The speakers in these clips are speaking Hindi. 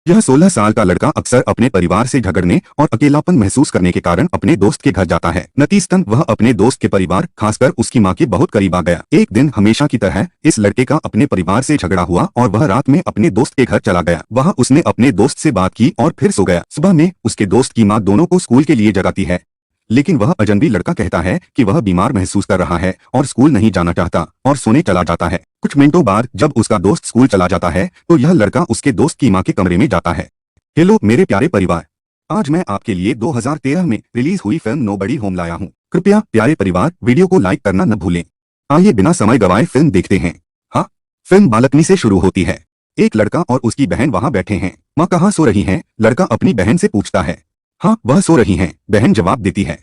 यह 16 साल का लड़का अक्सर अपने परिवार से झगड़ने और अकेलापन महसूस करने के कारण अपने दोस्त के घर जाता है। नतीजतन वह अपने दोस्त के परिवार, खासकर उसकी मां के बहुत करीब आ गया। एक दिन हमेशा की तरह इस लड़के का अपने परिवार से झगड़ा हुआ और वह रात में अपने दोस्त के घर चला गया। वहां उसने अपने दोस्त से बात की और फिर सो गया। सुबह में उसके दोस्त की मां दोनों को स्कूल के लिए जगाती है, लेकिन वह अजनबी लड़का कहता है कि वह बीमार महसूस कर रहा है और स्कूल नहीं जाना चाहता और सोने चला जाता है। कुछ मिनटों बाद जब उसका दोस्त स्कूल चला जाता है तो यह लड़का उसके दोस्त की मां के कमरे में जाता है। हेलो मेरे प्यारे परिवार, आज मैं आपके लिए 2013 में रिलीज हुई फिल्म नोबडी होम लाया हूँ। कृपया प्यारे परिवार वीडियो को लाइक करना न भूलें। आइए बिना समय गवाए फिल्म देखते हैं। हाँ, फिल्म बालकनी से शुरू होती है। एक लड़का और उसकी बहन वहाँ बैठे हैं। माँ कहाँ सो रही हैं? लड़का अपनी बहन से पूछता है। हाँ, वह सो रही हैं, बहन जवाब देती है।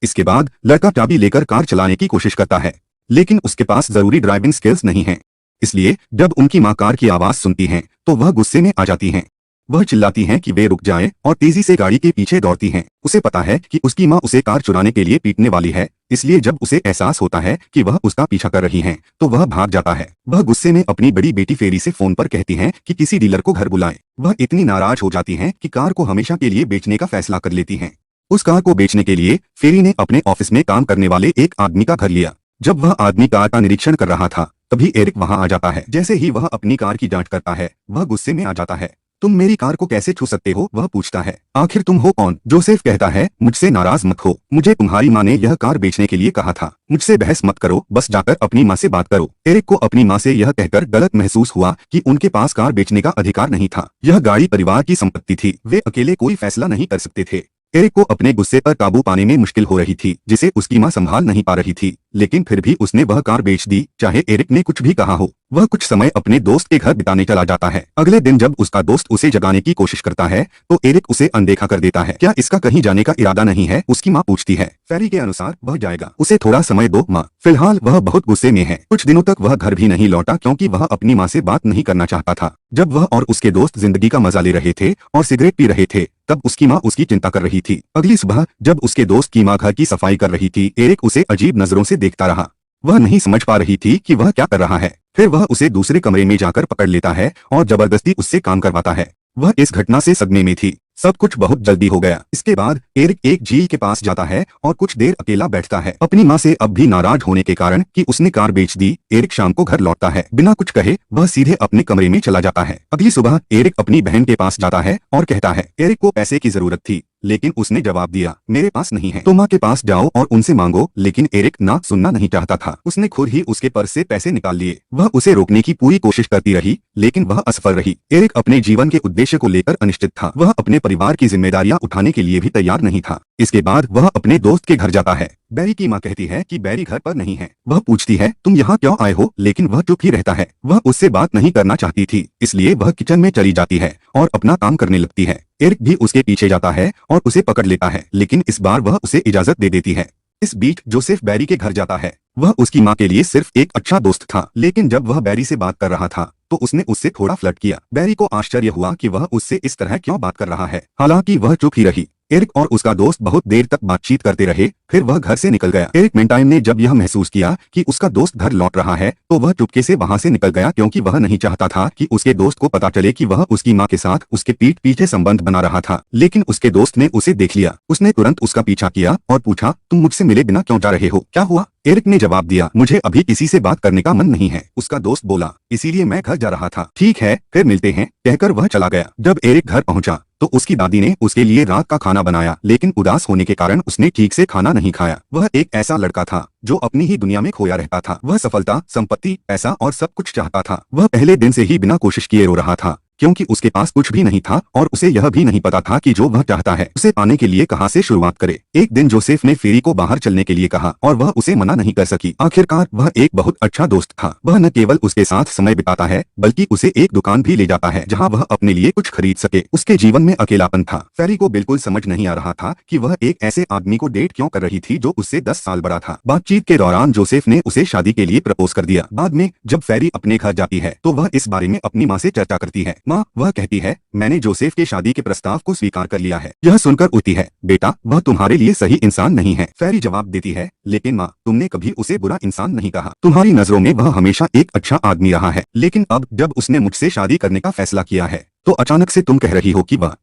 इसके बाद लड़का चाबी लेकर कार चलाने की कोशिश करता है, लेकिन उसके पास जरूरी ड्राइविंग स्किल्स नहीं है। इसलिए जब उनकी माँ कार की आवाज सुनती हैं, तो वह गुस्से में आ जाती हैं। वह चिल्लाती हैं कि वे रुक जाएं और तेजी से गाड़ी के पीछे दौड़ती हैं। उसे पता है कि उसकी माँ उसे कार चुराने के लिए पीटने वाली है, इसलिए जब उसे एहसास होता है कि वह उसका पीछा कर रही हैं, तो वह भाग जाता है। वह गुस्से में अपनी बड़ी बेटी फेरी से फोन पर कहती हैं कि किसी डीलर को घर बुलाएं। वह इतनी नाराज हो जाती हैं कि कार को हमेशा के लिए बेचने का फैसला कर लेती हैं। उस कार को बेचने के लिए फेरी ने अपने ऑफिस में काम करने वाले एक आदमी का घर लिया। जब वह आदमी कार का निरीक्षण कर रहा था, तभी एरिक वहां आ जाता है। जैसे ही वह अपनी कार की जांच करता है, वह गुस्से में आ जाता है। तुम मेरी कार को कैसे छू सकते हो? वह पूछता है। आखिर तुम हो कौन? जोसेफ कहता है, मुझसे नाराज मत हो, मुझे तुम्हारी माँ ने यह कार बेचने के लिए कहा था। मुझसे बहस मत करो, बस जाकर अपनी माँ से बात करो। एरिक को अपनी माँ से यह कहकर गलत महसूस हुआ कि उनके पास कार बेचने का अधिकार नहीं था। यह गाड़ी परिवार की संपत्ति थी, वे अकेले कोई फैसला नहीं कर सकते थे। एरिक को अपने गुस्से पर काबू पाने में मुश्किल हो रही थी, जिसे उसकी मां संभाल नहीं पा रही थी, लेकिन फिर भी उसने वह कार बेच दी, चाहे एरिक ने कुछ भी कहा हो। वह कुछ समय अपने दोस्त के घर बिताने चला जाता है। अगले दिन जब उसका दोस्त उसे जगाने की कोशिश करता है, तो एरिक उसे अनदेखा कर देता है। क्या इसका कहीं जाने का इरादा नहीं है? उसकी माँ पूछती है। फेरी के अनुसार वह जाएगा, उसे थोड़ा समय दो माँ। फिलहाल वह बहुत गुस्से में है। कुछ दिनों तक वह घर भी नहीं लौटा क्योंकि वह अपनी माँ से बात नहीं करना चाहता था। जब वह और उसके दोस्त जिंदगी का मजा ले रहे थे और सिगरेट पी रहे थे, तब उसकी माँ उसकी चिंता कर रही थी। अगली सुबह जब उसके दोस्त की माँ घर की सफाई कर रही थी, एरिक उसे अजीब नजरों से देखता रहा। वह नहीं समझ पा रही थी कि वह क्या कर रहा है। फिर वह उसे दूसरे कमरे में जाकर पकड़ लेता है और जबरदस्ती उससे काम करवाता है। वह इस घटना से सदमे में थी। सब कुछ बहुत जल्दी हो गया। इसके बाद एरिक एक झील के पास जाता है और कुछ देर अकेला बैठता है। अपनी माँ से अब भी नाराज होने के कारण कि उसने कार बेच दी, एरिक शाम को घर लौटता है। बिना कुछ कहे वह सीधे अपने कमरे में चला जाता है। अगली सुबह एरिक अपनी बहन के पास जाता है और कहता है। एरिक को पैसे की जरूरत थी, लेकिन उसने जवाब दिया, मेरे पास नहीं है। तो माँ के पास जाओ और उनसे मांगो, लेकिन एरिक ना सुनना नहीं चाहता था। उसने खुद ही उसके पर्स से पैसे निकाल लिए। वह उसे रोकने की पूरी कोशिश करती रही, लेकिन वह असफल रही। एरिक अपने जीवन के उद्देश्य को लेकर अनिश्चित था। वह अपने परिवार की जिम्मेदारियां उठाने के लिए भी तैयार नहीं था। इसके बाद वह अपने दोस्त के घर जाता है। बैरी की माँ कहती है कि बैरी घर पर नहीं है। वह पूछती है, तुम यहाँ क्यों आए हो? लेकिन वह चुप ही रहता है। वह उससे बात नहीं करना चाहती थी, इसलिए वह किचन में चली जाती है और अपना काम करने लगती है। एरिक भी उसके पीछे जाता है और उसे पकड़ लेता है, लेकिन इस बार वह उसे इजाजत दे देती है। इस बीच जोसेफ बैरी के घर जाता है। वह उसकी माँ के लिए सिर्फ एक अच्छा दोस्त था, लेकिन जब वह बैरी से बात कर रहा था तो उसने उससे थोड़ा फ्लर्ट किया। बैरी को आश्चर्य हुआ कि वह उससे इस तरह क्यों बात कर रहा है। हालांकि वह चुप ही रही। एरिक और उसका दोस्त बहुत देर तक बातचीत करते रहे, फिर वह घर से निकल गया। एरिक मेंटाइम ने जब यह महसूस किया कि उसका दोस्त घर लौट रहा है, तो वह चुपके से वहां से निकल गया, क्योंकि वह नहीं चाहता था कि उसके दोस्त को पता चले कि वह उसकी माँ के साथ उसके पीठ पीछे संबंध बना रहा था। लेकिन उसके दोस्त ने उसे देख लिया। उसने तुरंत उसका पीछा किया और पूछा, तुम मुझसे मिले बिना क्यों जा रहे हो? क्या हुआ? एरिक ने जवाब दिया, मुझे अभी किसी से बात करने का मन नहीं है। उसका दोस्त बोला, इसीलिए मैं घर जा रहा था। ठीक है, फिर मिलते हैं, कहकर वह चला गया। जब एरिक घर पहुंचा तो उसकी दादी ने उसके लिए रात का खाना बनाया, लेकिन उदास होने के कारण उसने ठीक से खाना नहीं खाया। वह एक ऐसा लड़का था जो अपनी ही दुनिया में खोया रहता था। वह सफलता, संपत्ति, पैसा और सब कुछ चाहता था। वह पहले दिन से ही बिना कोशिश किए रो रहा था, क्योंकि उसके पास कुछ भी नहीं था और उसे यह भी नहीं पता था कि जो वह चाहता है उसे पाने के लिए कहां से शुरुआत करे। एक दिन जोसेफ ने फेरी को बाहर चलने के लिए कहा और वह उसे मना नहीं कर सकी। आखिरकार वह एक बहुत अच्छा दोस्त था। वह न केवल उसके साथ समय बिताता है, बल्कि उसे एक दुकान भी ले जाता है जहां वह अपने लिए कुछ खरीद सके। उसके जीवन में अकेलापन था। फेरी को बिल्कुल समझ नहीं आ रहा था कि वह एक ऐसे आदमी को डेट क्यों कर रही थी जो उससे 10 साल बड़ा था। बातचीत के दौरान जोसेफ ने उसे शादी के लिए प्रपोज कर दिया। बाद में जब फेरी अपने घर जाती है तो वह इस बारे में अपनी माँ से चर्चा करती है। माँ, वह कहती है, मैंने जोसेफ के शादी के प्रस्ताव को स्वीकार कर लिया है। यह सुनकर उठती है, बेटा वह तुम्हारे लिए सही इंसान नहीं है। फेरी जवाब देती है, लेकिन माँ, तुमने कभी उसे बुरा इंसान नहीं कहा। तुम्हारी नजरों में वह हमेशा एक अच्छा आदमी रहा है। लेकिन अब जब उसने मुझसे शादी करने का फैसला किया है तो अचानक से तुम कह रही हो कि वह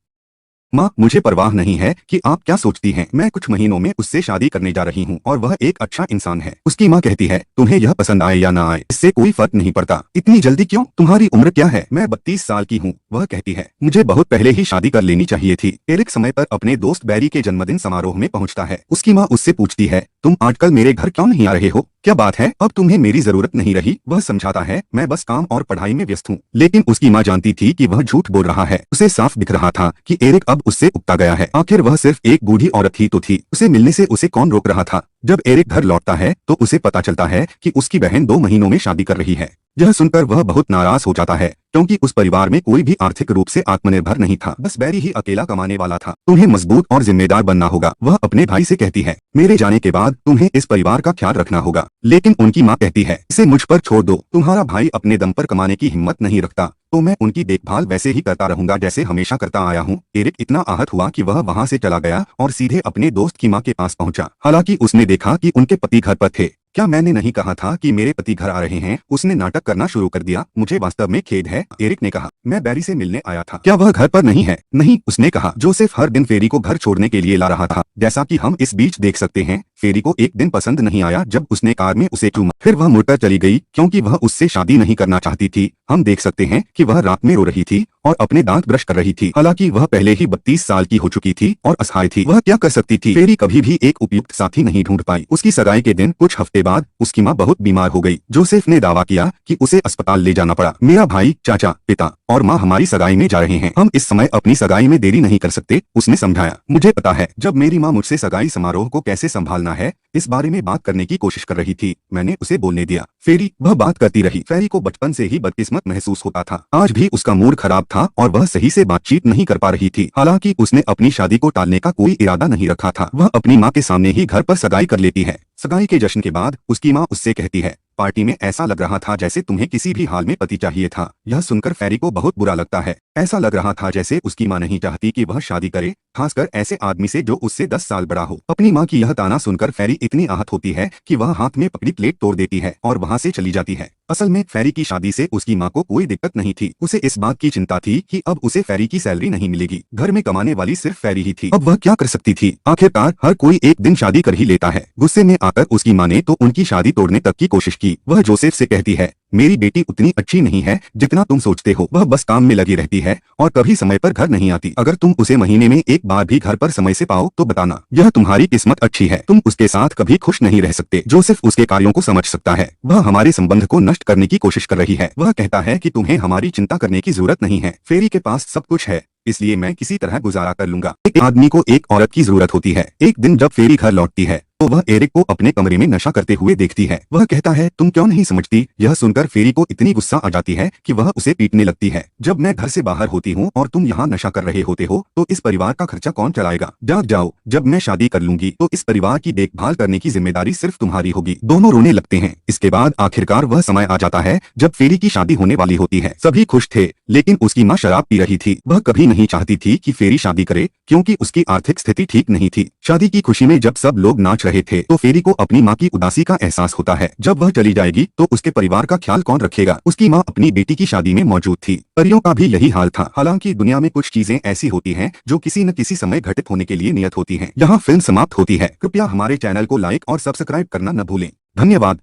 माँ, मुझे परवाह नहीं है कि आप क्या सोचती हैं। मैं कुछ महीनों में उससे शादी करने जा रही हूँ और वह एक अच्छा इंसान है। उसकी माँ कहती है, तुम्हें यह पसंद आए या ना आए इससे कोई फर्क नहीं पड़ता। इतनी जल्दी क्यों? तुम्हारी उम्र क्या है? मैं 32 साल की हूँ। वह कहती है, मुझे बहुत पहले ही शादी कर लेनी चाहिए थी। एरिक समय पर अपने दोस्त बैरी के जन्मदिन समारोह में पहुँचता है। उसकी माँ उससे पूछती है, तुम आजकल मेरे घर क्यों नहीं आ रहे हो? क्या बात है? अब तुम्हें मेरी जरूरत नहीं रही? वह समझाता है, मैं बस काम और पढ़ाई में व्यस्त हूँ। लेकिन उसकी माँ जानती थी कि वह झूठ बोल रहा है। उसे साफ दिख रहा था कि एरिक अब उससे उकता गया है। आखिर वह सिर्फ एक बूढ़ी औरत ही तो थी। उसे मिलने से उसे कौन रोक रहा था? जब एरिक घर लौटता है तो उसे पता चलता है कि उसकी बहन 2 महीनों में शादी कर रही है। यह सुनकर वह बहुत नाराज हो जाता है, क्योंकि उस परिवार में कोई भी आर्थिक रूप से आत्मनिर्भर नहीं था। बस बैरी ही अकेला कमाने वाला था। तुम्हें मजबूत और जिम्मेदार बनना होगा, वह अपने भाई से कहती है। मेरे जाने के बाद तुम्हें इस परिवार का ख्याल रखना होगा। लेकिन उनकी माँ कहती है, इसे मुझ पर छोड़ दो। तुम्हारा भाई अपने दम पर कमाने की हिम्मत नहीं रखता, तो मैं उनकी देखभाल वैसे ही करता रहूंगा जैसे हमेशा करता आया हूँ। एरिक इतना आहत हुआ कि वह वहां से चला गया और सीधे अपने दोस्त की माँ के पास पहुंचा। हालांकि उसने देखा कि उनके पति घर पर थे। क्या मैंने नहीं कहा था कि मेरे पति घर आ रहे हैं? उसने नाटक करना शुरू कर दिया। मुझे वास्तव में खेद है, एरिक ने कहा। मैं बैरी से मिलने आया था। क्या वह घर पर नहीं है? नहीं, उसने कहा। जोसेफ हर दिन फेरी को घर छोड़ने के लिए ला रहा था। जैसा कि हम इस बीच देख सकते हैं, फेरी को एक दिन पसंद नहीं आया जब उसने कार में उसे चूमा। फिर वह मुड़कर चली गई क्योंकि वह उससे शादी नहीं करना चाहती थी। हम देख सकते हैं कि वह रात में रो रही थी और अपने दांत ब्रश कर रही थी। हालांकि वह पहले ही 32 साल की हो चुकी थी और असहाय थी। वह क्या कर सकती थी? फेरी कभी भी एक उपयुक्त साथी नहीं ढूंढ पाई। उसकी सगाई के दिन कुछ हफ्ते बाद उसकी माँ बहुत बीमार हो गई। जोसेफ ने दावा किया कि उसे अस्पताल ले जाना पड़ा। मेरा भाई, चाचा, पिता और माँ हमारी सगाई में जा रहे हैं। हम इस समय अपनी सगाई में देरी नहीं कर सकते, उसने समझाया। मुझे पता है, जब मेरी माँ मुझसे सगाई समारोह को कैसे संभालना है इस बारे में बात करने की कोशिश कर रही थी, मैंने उसे बोलने दिया। फेरी वह बात करती रही। फेरी को बचपन से ही बदकिस्मत महसूस होता था। आज भी उसका मूड खराब था और वह सही से बातचीत नहीं कर पा रही थी। हालांकि उसने अपनी शादी को टालने का कोई इरादा नहीं रखा था। वह अपनी माँ के सामने ही घर पर सगाई कर लेती है। सगाई के जश्न के बाद उसकी माँ उससे कहती है, पार्टी में ऐसा लग रहा था जैसे तुम्हें किसी भी हाल में पति चाहिए था। यह सुनकर फेरी को बहुत बुरा लगता है। ऐसा लग रहा था जैसे उसकी माँ नहीं चाहती कि वह शादी करे, खासकर ऐसे आदमी से जो उससे 10 साल बड़ा हो। अपनी माँ की यह ताना सुनकर फेरी इतनी आहत होती है कि वह हाथ में पकड़ी प्लेट तोड़ देती है और वहां से चली जाती है। असल में फेरी की शादी से उसकी माँ को कोई दिक्कत नहीं थी। उसे इस बात की चिंता थी कि अब उसे फेरी की सैलरी नहीं मिलेगी। घर में कमाने वाली सिर्फ फेरी ही थी। अब वह क्या कर सकती थी? आखिरकार हर कोई एक दिन शादी कर ही लेता है। गुस्से में आकर उसकी माँ ने तो उनकी शादी तोड़ने तक की कोशिश की। वह जोसेफ से कहती है, मेरी बेटी उतनी अच्छी नहीं है जितना तुम सोचते हो। वह बस काम में लगी रहती है और कभी समय पर घर नहीं आती। अगर तुम उसे महीने में एक बार भी घर पर समय से पाओ तो बताना। यह तुम्हारी किस्मत अच्छी है, तुम उसके साथ कभी खुश नहीं रह सकते। जोसेफ उसके कार्यों को समझ सकता है। वह हमारे संबंध को नष्ट करने की कोशिश कर रही है। वह कहता है कि तुम्हें हमारी चिंता करने की जरूरत नहीं है। फेरी के पास सब कुछ है, इसलिए मैं किसी तरह गुजारा कर लूंगा। एक आदमी को एक औरत की जरूरत होती है। एक दिन जब फेरी घर लौटती है तो वह एरिक को अपने कमरे में नशा करते हुए देखती है। वह कहता है, तुम क्यों नहीं समझती? यह सुनकर फेरी को इतनी गुस्सा आ जाती है कि वह उसे पीटने लगती है। जब मैं घर से बाहर होती हूँ और तुम यहाँ नशा कर रहे होते हो तो इस परिवार का खर्चा कौन चलाएगा? जाग जाओ, जब मैं शादी कर लूंगी तो इस परिवार की देखभाल करने की जिम्मेदारी सिर्फ तुम्हारी होगी। दोनों रोने लगते हैं। इसके बाद आखिरकार वह समय आ जाता है जब फेरी की शादी होने वाली होती है। सभी खुश थे, लेकिन उसकी माँ शराब पी रही थी। वह कभी नहीं चाहती थी कि फेरी शादी करे क्योंकि उसकी आर्थिक स्थिति ठीक नहीं थी। शादी की खुशी में जब सब लोग नाच रहे थे तो फेरी को अपनी माँ की उदासी का एहसास होता है। जब वह चली जाएगी तो उसके परिवार का ख्याल कौन रखेगा? उसकी माँ अपनी बेटी की शादी में मौजूद थी। परियों का भी यही हाल था। हालांकि दुनिया में कुछ चीजें ऐसी होती हैं जो किसी न किसी समय घटित होने के लिए नियत होती हैं। यहाँ फिल्म समाप्त होती है। कृपया हमारे चैनल को लाइक और सब्सक्राइब करना न भूलें। धन्यवाद।